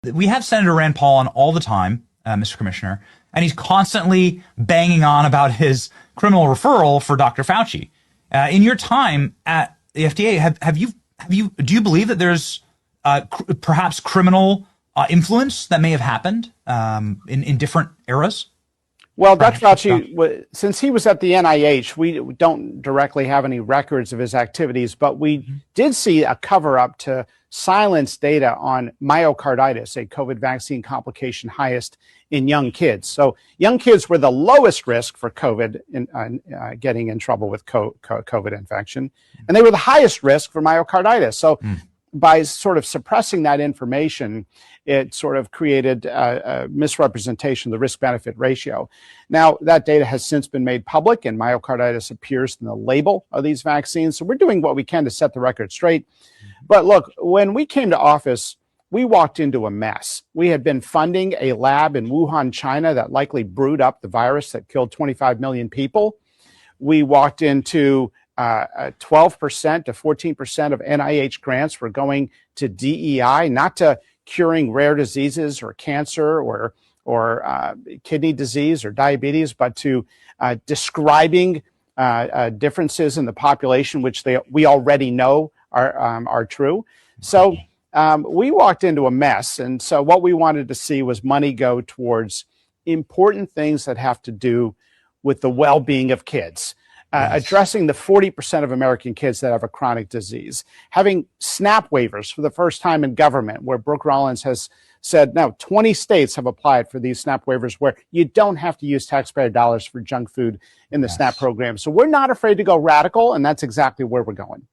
We have Senator Rand Paul on all the time, Mr. Commissioner, and he's constantly banging on about his criminal referral for Dr. Fauci. In your time at the FDA, do you believe that there's perhaps criminal influence that may have happened in different eras? Well, Dr. Fauci, since he was at the NIH, we don't directly have any records of his activities, but we did see a cover-up to silence data on myocarditis, a COVID vaccine complication highest in young kids. So young kids were the lowest risk for COVID, getting in trouble with COVID infection, and they were the highest risk for myocarditis. So by sort of suppressing that information, it sort of created a misrepresentation of the risk-benefit ratio. Now, that data has since been made public, and myocarditis appears in the label of these vaccines. So we're doing what we can to set the record straight. But look, when we came to office, we walked into a mess. We had been funding a lab in Wuhan, China, that likely brewed up the virus that killed 25 million people. We walked into 12% to 14% of NIH grants were going to DEI, not to curing rare diseases or cancer or kidney disease or diabetes, but to describing differences in the population, which we already know are true. So we walked into a mess. And so what we wanted to see was money go towards important things that have to do with the well-being of kids. Addressing the 40% of American kids that have a chronic disease, having SNAP waivers for the first time in government, where Brooke Rollins has said, now 20 states have applied for these SNAP waivers where you don't have to use taxpayer dollars for junk food in the SNAP program. So we're not afraid to go radical, and that's exactly where we're going.